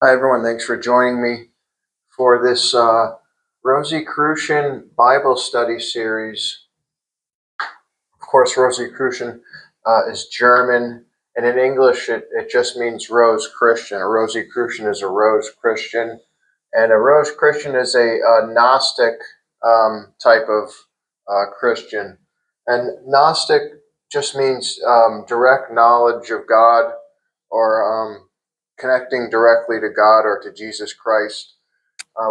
Hi everyone, thanks for joining me for this Rosicrucian Bible study series. Of course, Rosicrucian is German, and in English it just means Rose Christian. A Rosicrucian is a Rose Christian, and a Rose Christian is a Gnostic type of Christian. And Gnostic just means direct knowledge of God, or connecting directly to God or to Jesus Christ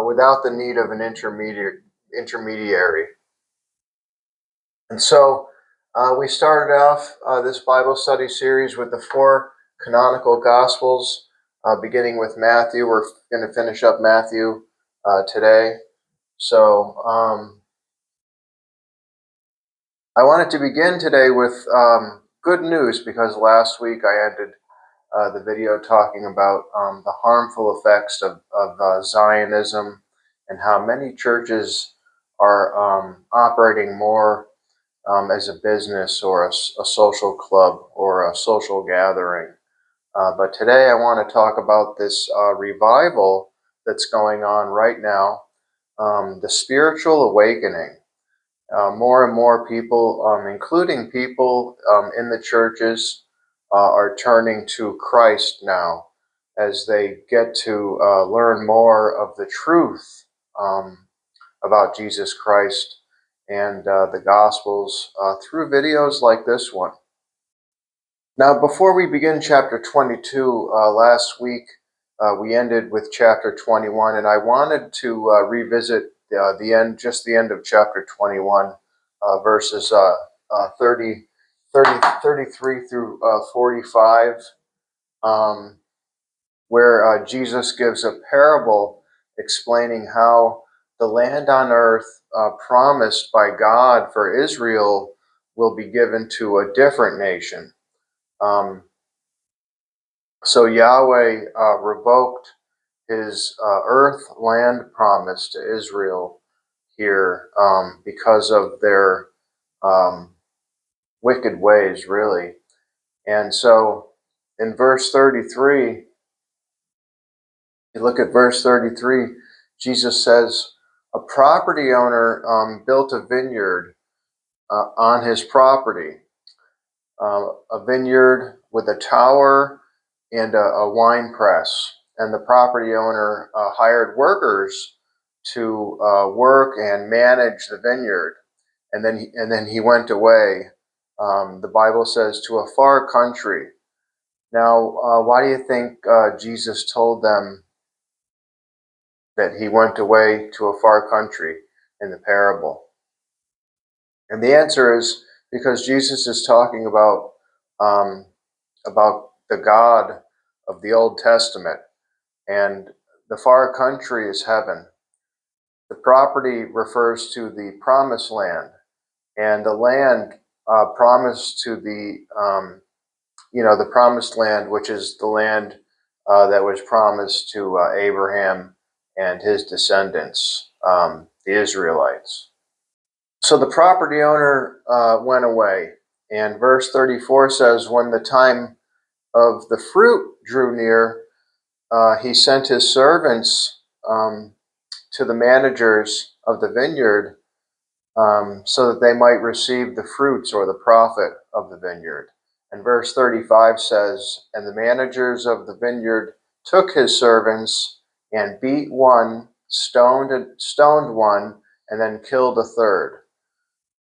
without the need of an intermediary. And so we started off this Bible study series with the 4 canonical Gospels, beginning with Matthew. We're going to finish up Matthew today. So I wanted to begin today with good news, because last week I ended the video talking about the harmful effects of Zionism, and how many churches are operating more as a business or a social club or a social gathering. But today I want to talk about this revival that's going on right now, the spiritual awakening. More and more people, including people in the churches, are turning to Christ now, as they get to learn more of the truth about Jesus Christ and the Gospels through videos like this one. Now, before we begin chapter 22, last week we ended with chapter 21, and I wanted to revisit the end of chapter 21, verses 33 through 45, where Jesus gives a parable explaining how the land on earth promised by God for Israel will be given to a different nation. So Yahweh revoked his earth land promise to Israel here because of their wicked ways, really. And so in verse 33, you look at verse 33, Jesus says, a property owner built a vineyard on his property, a vineyard with a tower and a wine press. And the property owner hired workers to work and manage the vineyard. And then he went away, the Bible says, to a far country. Now, why do you think Jesus told them that he went away to a far country in the parable? And the answer is because Jesus is talking about the God of the Old Testament, and the far country is heaven. The property refers to the promised land, and the land promised to the the promised land, which is the land that was promised to Abraham and his descendants, the Israelites. So the property owner went away, and verse 34 says, when the time of the fruit drew near, he sent his servants to the managers of the vineyard so that they might receive the fruits or the profit of the vineyard. And verse 35 says, and the managers of the vineyard took his servants and beat one, stoned one, and then killed a third.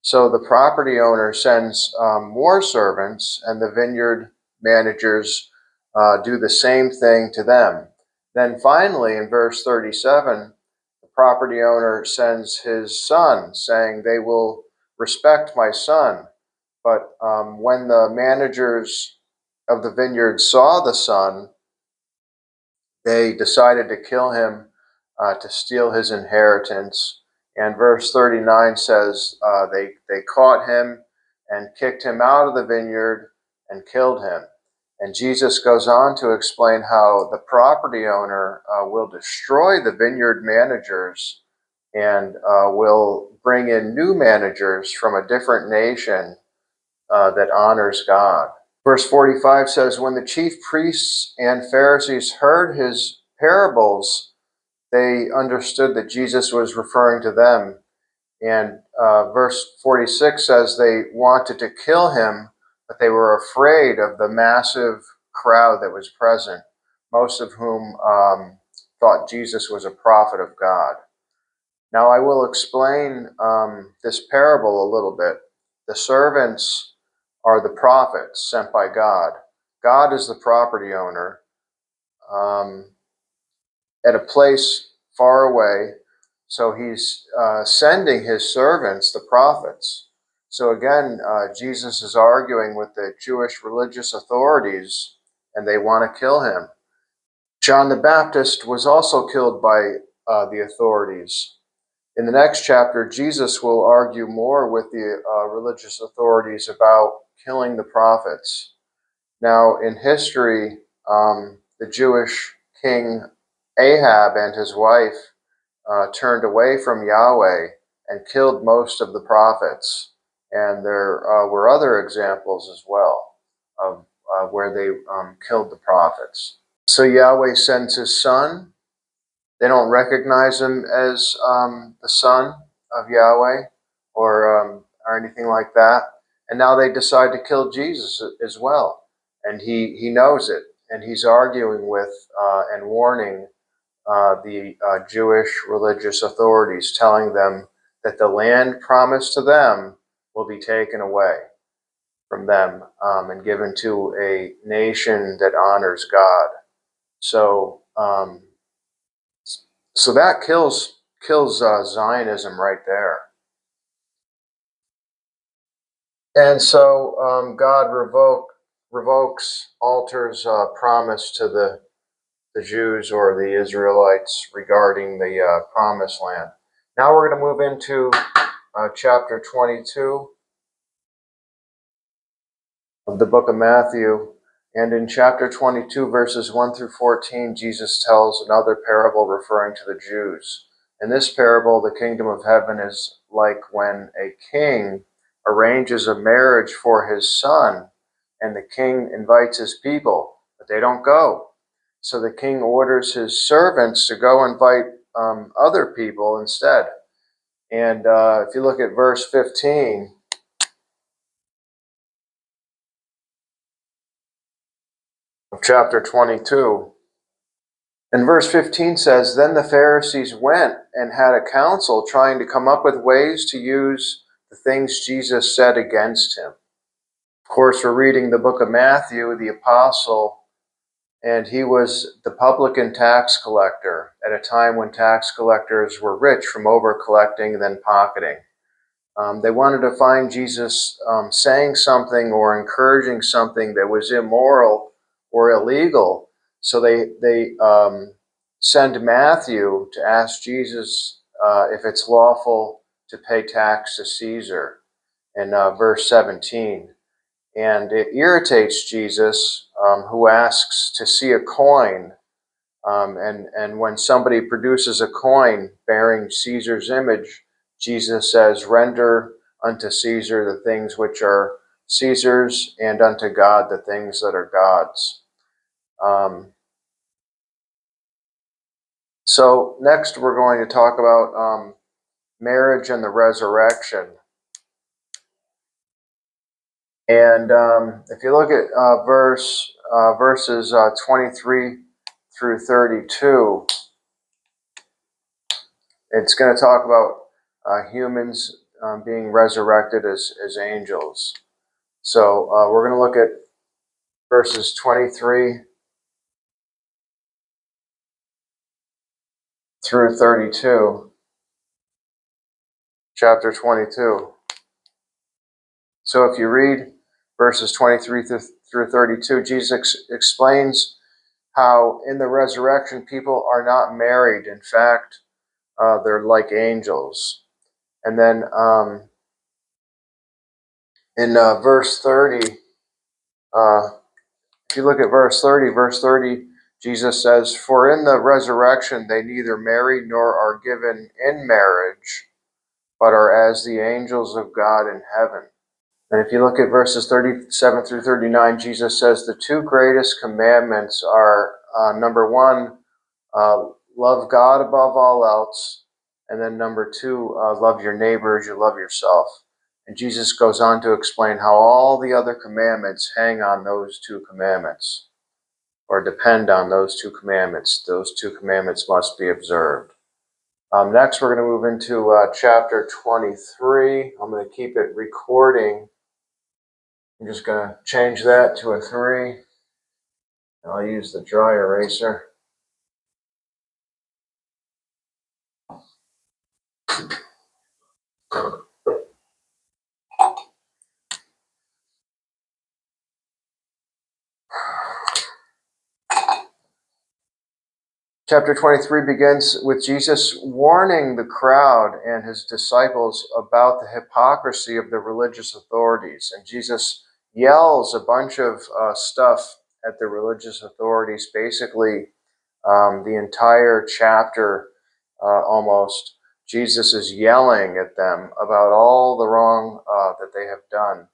So the property owner sends more servants, and the vineyard managers do the same thing to them. Then finally, in verse 37, the property owner sends his son, saying, they will respect my son. But when the managers of the vineyard saw the son, they decided to kill him to steal his inheritance. And verse 39 says they caught him and kicked him out of the vineyard and killed him. And Jesus goes on to explain how the property owner will destroy the vineyard managers and will bring in new managers from a different nation that honors God. Verse 45 says, when the chief priests and Pharisees heard his parables, they understood that Jesus was referring to them. And verse 46 says they wanted to kill him, but they were afraid of the massive crowd that was present, most of whom thought Jesus was a prophet of God. Now I will explain this parable a little bit. The servants are the prophets sent by God. God is the property owner at a place far away. So he's sending his servants, the prophets. So again, Jesus is arguing with the Jewish religious authorities, and they want to kill him. John the Baptist was also killed by the authorities. In the next chapter, Jesus will argue more with the religious authorities about killing the prophets. Now, in history, the Jewish king Ahab and his wife turned away from Yahweh and killed most of the prophets. And there were other examples as well of where they killed the prophets. So Yahweh sends his son. They don't recognize him as the son of Yahweh or anything like that. And now they decide to kill Jesus as well. And he knows it. And he's arguing with and warning the Jewish religious authorities, telling them that the land promised to them will be taken away from them and given to a nation that honors God. So, so that kills Zionism right there. And so God revokes, alters promise to the Jews or the Israelites regarding the promised land. Now we're going to move into chapter 22 of the book of Matthew. And in chapter 22, verses 1 through 14, Jesus tells another parable referring to the Jews. In this parable, the kingdom of heaven is like when a king arranges a marriage for his son, and the king invites his people, but they don't go. So the king orders his servants to go invite other people instead. And if you look at verse 15, of chapter 22, and verse 15 says, Then the Pharisees went and had a council trying to come up with ways to use the things Jesus said against him. Of course, we're reading the book of Matthew, the apostle, and he was the publican tax collector at a time when tax collectors were rich from over-collecting and then pocketing. They wanted to find Jesus saying something or encouraging something that was immoral or illegal. So they send Matthew to ask Jesus if it's lawful to pay tax to Caesar in verse 17. And it irritates Jesus, who asks to see a coin. And when somebody produces a coin bearing Caesar's image, Jesus says, Render unto Caesar the things which are Caesar's, and unto God the things that are God's. So next we're going to talk about marriage and the resurrection. And if you look at verses 23 through 32, it's going to talk about humans being resurrected as angels. So we're going to look at verses 23 through 32, chapter 22. So if you read verses 23 through 32, Jesus explains how in the resurrection people are not married. In fact, they're like angels. And then in verse 30, if you look at verse 30, Jesus says, For in the resurrection they neither marry nor are given in marriage, but are as the angels of God in heaven. And if you look at verses 37 through 39, Jesus says the two greatest commandments are, number one, love God above all else. And then number 2, love your neighbor as you love yourself. And Jesus goes on to explain how all the other commandments hang on those 2 commandments, or depend on those 2 commandments. Those 2 commandments must be observed. Next, we're going to move into chapter 23. I'm going to keep it recording. I'm just going to change that to a 3. I'll use the dry eraser. Chapter 23 begins with Jesus warning the crowd and his disciples about the hypocrisy of the religious authorities. And Jesus yells a bunch of stuff at the religious authorities, basically the entire chapter almost. Jesus is yelling at them about all the wrong that they have done.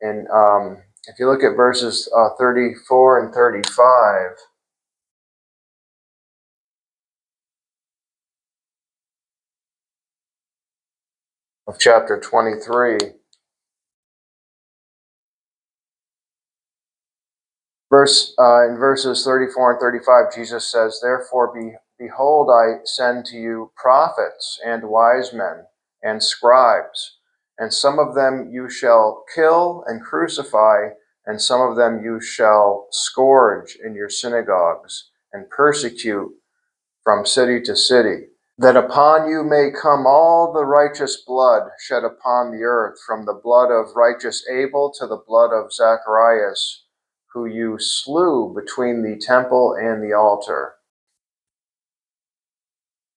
And if you look at verses 34 and 35, of chapter 23. In verses 34 and 35, Jesus says, "Therefore, behold, I send to you prophets and wise men and scribes, and some of them you shall kill and crucify, and some of them you shall scourge in your synagogues and persecute from city to city, that upon you may come all the righteous blood shed upon the earth, from the blood of righteous Abel to the blood of Zacharias, who you slew between the temple and the altar."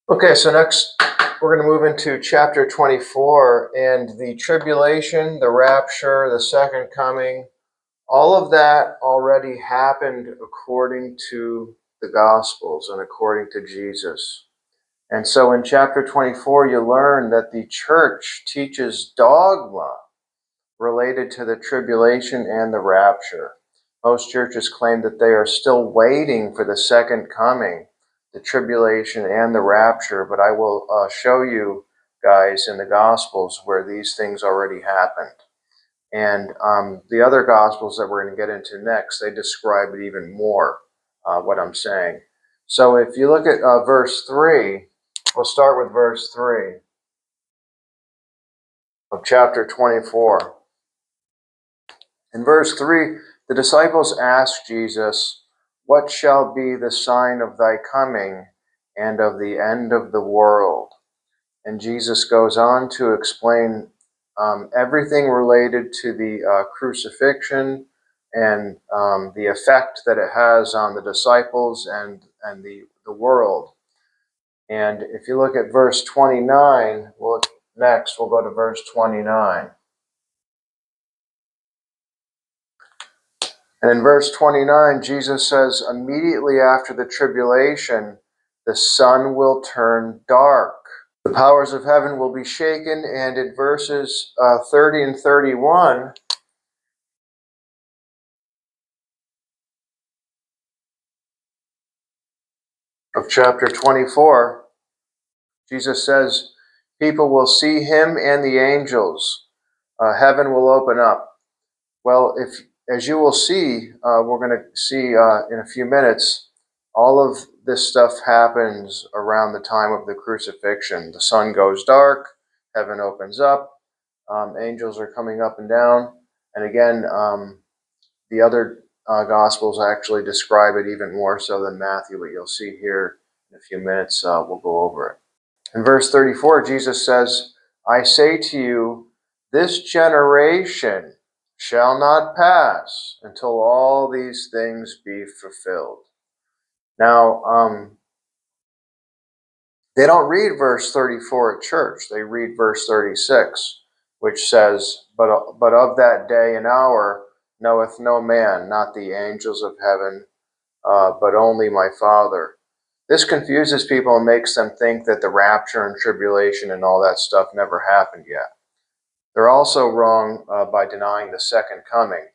Okay, so next we're going to move into chapter 24, and the tribulation, the rapture, the second coming, all of that already happened according to the Gospels and according to Jesus. And so in chapter 24, you learn that the church teaches dogma related to the tribulation and the rapture. Most churches claim that they are still waiting for the second coming, the tribulation and the rapture, but I will show you guys in the Gospels where these things already happened. And the other Gospels that we're going to get into next, they describe it even more, what I'm saying. So if you look at verse 3, we'll start with verse 3 of chapter 24. In verse 3, the disciples asked Jesus, "What shall be the sign of thy coming and of the end of the world?" And Jesus goes on to explain everything related to the crucifixion and the effect that it has on the disciples and the world. And if you look at verse 29, we'll go to verse 29. And in verse 29, Jesus says, "Immediately after the tribulation, the sun will turn dark. The powers of heaven will be shaken." And in verses 30 and 31, of chapter 24, Jesus says, "People will see him and the angels. Heaven will open up." Well, as you will see, we're going to see in a few minutes, all of this stuff happens around the time of the crucifixion. The sun goes dark, heaven opens up, angels are coming up and down. And again, the other Gospels actually describe it even more so than Matthew, but you'll see here in a few minutes, we'll go over it. In verse 34, Jesus says, "I say to you, this generation shall not pass until all these things be fulfilled." Now, they don't read verse 34 at church. They read verse 36, which says, but of that day and hour knoweth no man, not the angels of heaven, but only my Father." This confuses people and makes them think that the rapture and tribulation and all that stuff never happened yet. They're also wrong by denying the second coming.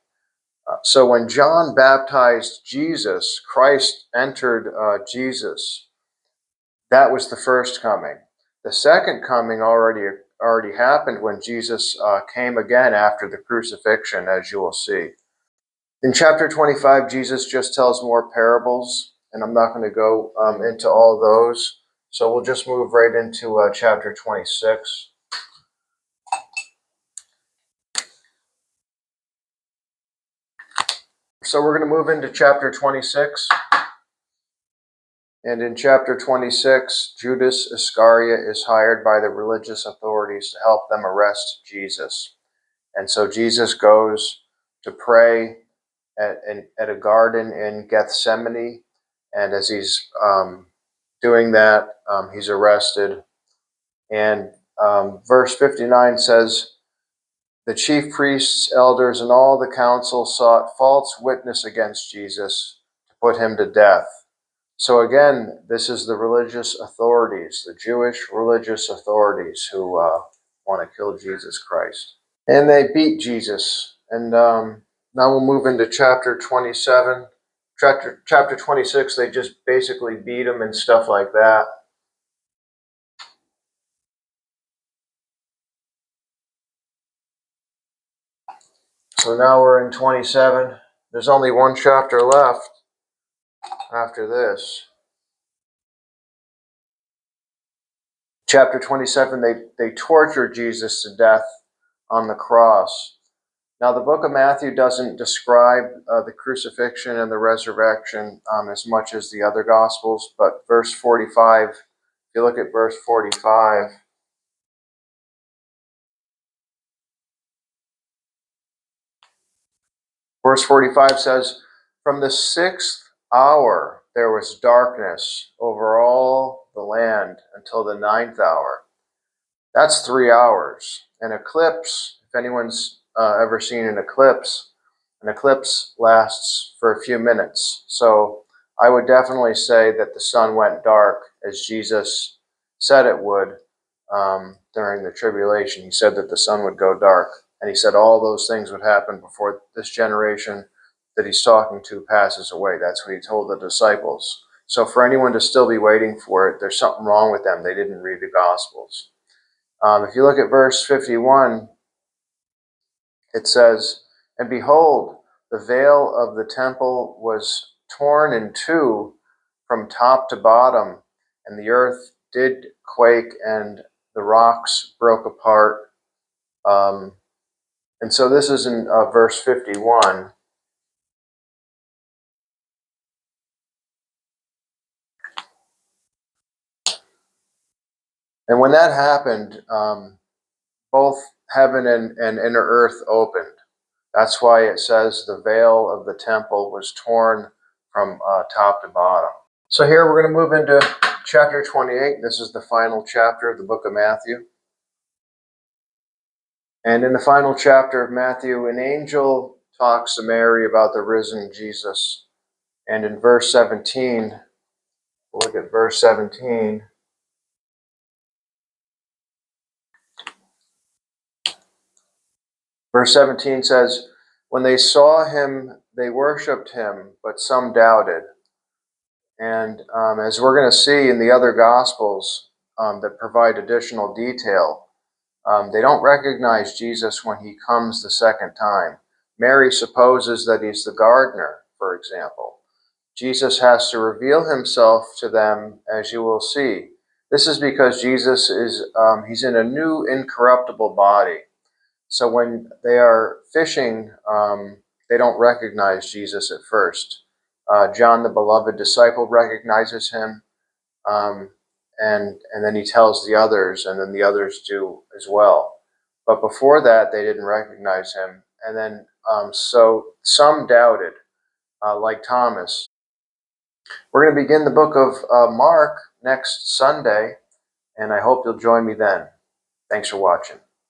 So when John baptized Jesus, Christ entered Jesus. That was the first coming. The second coming already happened when Jesus came again after the crucifixion, as you will see. In chapter 25, Jesus just tells more parables, and I'm not going to go into all those. So we'll just move right into chapter 26. So we're going to move into chapter 26. And in chapter 26, Judas Iscariot is hired by the religious authorities to help them arrest Jesus. And so Jesus goes to pray at a garden in Gethsemane. And as he's doing that, he's arrested. And verse 59 says, the chief priests, elders, and all the council sought false witness against Jesus to put him to death. So again, this is the religious authorities, the Jewish religious authorities who want to kill Jesus Christ. And they beat Jesus. And now we'll move into chapter 27. Chapter 26, they just basically beat him and stuff like that. So now we're in 27. There's only one chapter left after this. Chapter 27, they torture Jesus to death on the cross. Now, the book of Matthew doesn't describe the crucifixion and the resurrection as much as the other Gospels, but verse 45, if you look at verse 45, verse 45 says, from the 6th hour there was darkness over all the land until the 9th hour. That's 3 hours. An eclipse, if anyone's ever seen an eclipse lasts for a few minutes. So I would definitely say that the sun went dark as Jesus said it would during the tribulation. He said that the sun would go dark. And he said all those things would happen before this generation that he's talking to passes away. That's what he told the disciples. So for anyone to still be waiting for it, there's something wrong with them. They didn't read the Gospels. If you look at verse 51, it says, and behold, the veil of the temple was torn in two from top to bottom, and the earth did quake, and the rocks broke apart. And so this is in verse 51. And when that happened, both heaven and inner earth opened. That's why it says the veil of the temple was torn from top to bottom. So here we're going to move into chapter 28. This is the final chapter of the book of Matthew. And in the final chapter of Matthew, an angel talks to Mary about the risen Jesus. And in verse 17, look at verse 17. Verse 17 says, when they saw him, they worshipped him, but some doubted. And as we're going to see in the other Gospels that provide additional detail, they don't recognize Jesus when he comes the second time. Mary supposes that he's the gardener, for example. Jesus has to reveal himself to them, as you will see. This is because Jesus is, he's in a new incorruptible body. So when they are fishing, they don't recognize Jesus at first. John, the beloved disciple, recognizes him, and then he tells the others, and then the others do as well. But before that, they didn't recognize him. And then, so some doubted, like Thomas. We're going to begin the book of Mark next Sunday, and I hope you'll join me then. Thanks for watching.